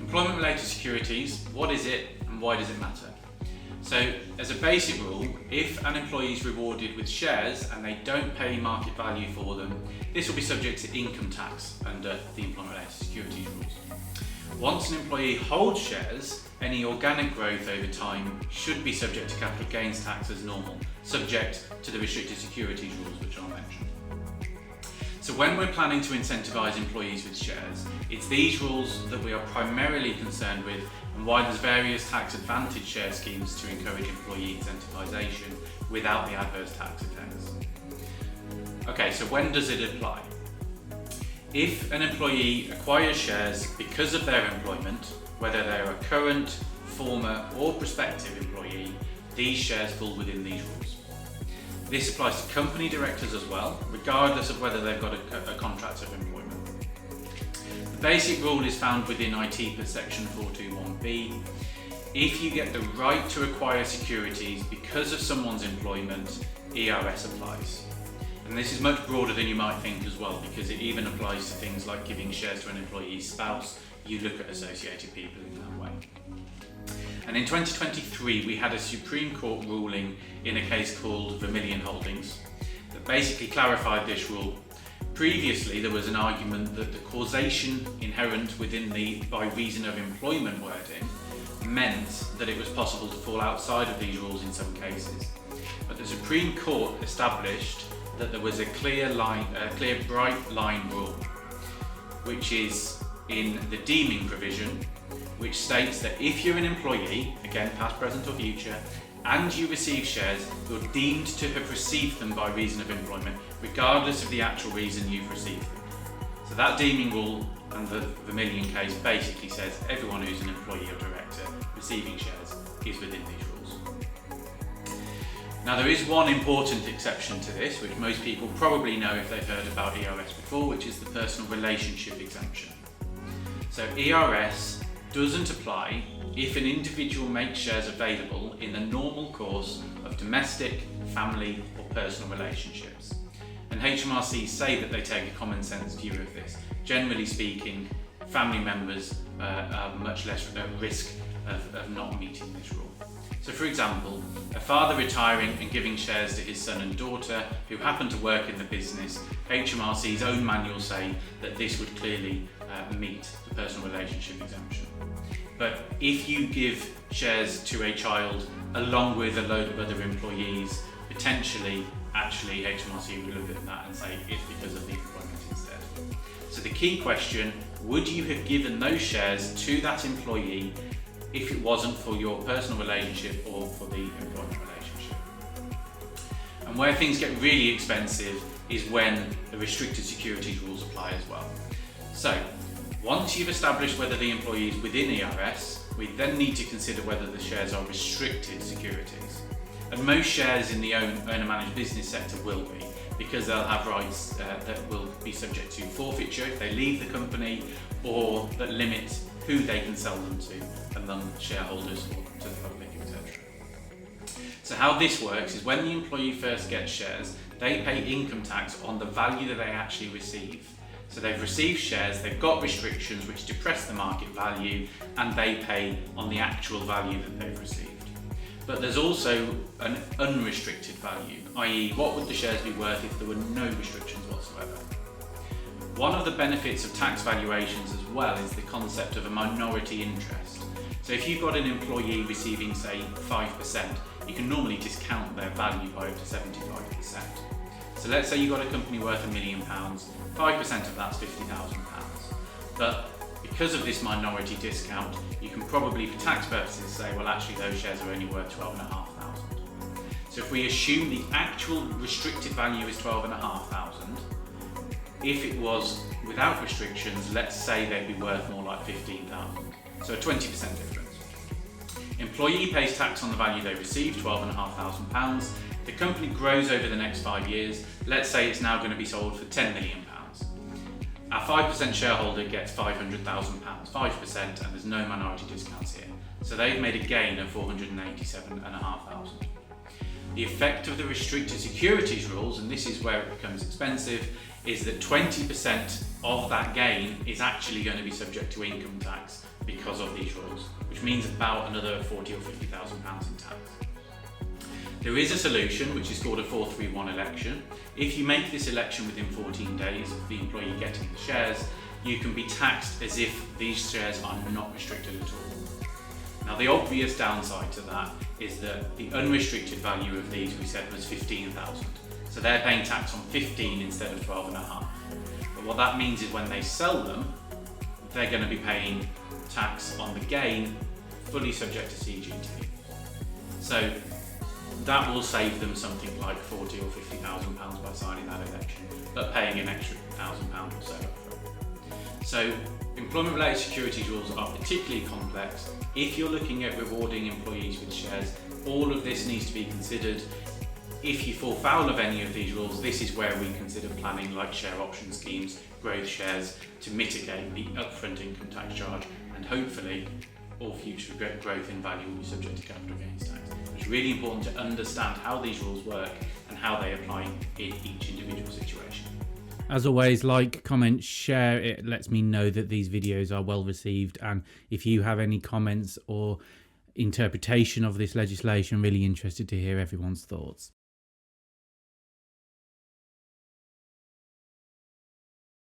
Employment-related securities, what is it and why does it matter? So, as a basic rule, if an employee is rewarded with shares and they don't pay market value for them, this will be subject to income tax under the Employment-related Securities Rules. Once an employee holds shares, any organic growth over time should be subject to capital gains tax as normal, subject to the restricted securities rules which I'll mention. So when we're planning to incentivise employees with shares, it's these rules that we are primarily concerned with and why there's various tax advantage share schemes to encourage employee incentivisation without the adverse tax effects. Okay, so when does it apply? If an employee acquires shares because of their employment, whether they're a current, former or prospective employee, these shares fall within these rules. This applies to company directors as well, regardless of whether they've got a contract of employment. The basic rule is found within ITPA section 421B. If you get the right to acquire securities because of someone's employment, ERS applies. And this is much broader than you might think as well, because it even applies to things like giving shares to an employee's spouse. You look at associated people in that way. And in 2023, we had a Supreme Court ruling in a case called Vermilion Holdings that basically clarified this rule. Previously, there was an argument that the causation inherent within the by reason of employment wording meant that it was possible to fall outside of these rules in some cases. But the Supreme Court established that there was a clear bright line rule, which is in the deeming provision, which states that if you're an employee, again past, present or future, and you receive shares, you're deemed to have received them by reason of employment, regardless of the actual reason you've received them. So that deeming rule and the Vermilion case basically says everyone who's an employee or director receiving shares is within these rules. Now there is one important exception to this, which most people probably know if they've heard about ERS before, which is the personal relationship exemption. So ERS doesn't apply if an individual makes shares available in the normal course of domestic, family or personal relationships. And HMRC say that they take a common sense view of this. Generally speaking, family members are much less at risk of not meeting this rule. So for example, a father retiring and giving shares to his son and daughter who happen to work in the business, HMRC's own manuals say that this would clearly meet the personal relationship exemption. But if you give shares to a child along with a load of other employees, potentially, actually HMRC will look at that and say it's because of the employment instead. So the key question, would you have given those shares to that employee if it wasn't for your personal relationship or for the employment relationship? And where things get really expensive is when the restricted securities rules apply as well. So once you've established whether the employee is within ERS, we then need to consider whether the shares are restricted securities. And most shares in the owner-managed business sector will be, because they'll have rights that will be subject to forfeiture if they leave the company, or that limit who they can sell them to among shareholders or to the public, etc. So how this works is when the employee first gets shares, they pay income tax on the value that they actually receive. So they've received shares, they've got restrictions which depress the market value, and they pay on the actual value that they've received. But there's also an unrestricted value, i.e. what would the shares be worth if there were no restrictions whatsoever? One of the benefits of tax valuations as well is the concept of a minority interest. So if you've got an employee receiving, say, 5%, you can normally discount their value by up to 75%. So let's say you've got a company worth £1 million, 5% of that's £50,000. But because of this minority discount, you can probably, for tax purposes, say, well, actually those shares are only worth 12,500. So if we assume the actual restricted value is 12,500, if it was without restrictions, let's say they'd be worth more like 15,000. So a 20% difference. Employee pays tax on the value they receive, £12,500. The company grows over the next 5 years. Let's say it's now going to be sold for £10 million. Our 5% shareholder gets £500,000, 5%, and there's no minority discounts here. So they've made a gain of £487,500. The effect of the restricted securities rules, and this is where it becomes expensive, is that 20% of that gain is actually going to be subject to income tax because of these rules, which means about another £40,000 or £50,000 in tax. There is a solution which is called a 431 election. If you make this election within 14 days of the employee getting the shares, you can be taxed as if these shares are not restricted at all. Now the obvious downside to that is that the unrestricted value of these we said was 15,000. So they're paying tax on 15 instead of 12.5. But what that means is when they sell them, they're going to be paying tax on the gain fully subject to CGT. So that will save them something like £40,000 or £50,000 by signing that election, but paying an extra £1,000 or so upfront. So employment related securities rules are particularly complex. If you're looking at rewarding employees with shares, all of this needs to be considered. If you fall foul of any of these rules, this is where we consider planning like share option schemes, growth shares, to mitigate the upfront income tax charge, and hopefully all future growth in value will be subject to capital gains tax. It's really important to understand how these rules work and how they apply in each individual situation. As always, like, comment, share. It lets me know that these videos are well received, and if you have any comments or interpretation of this legislation, really interested to hear everyone's thoughts.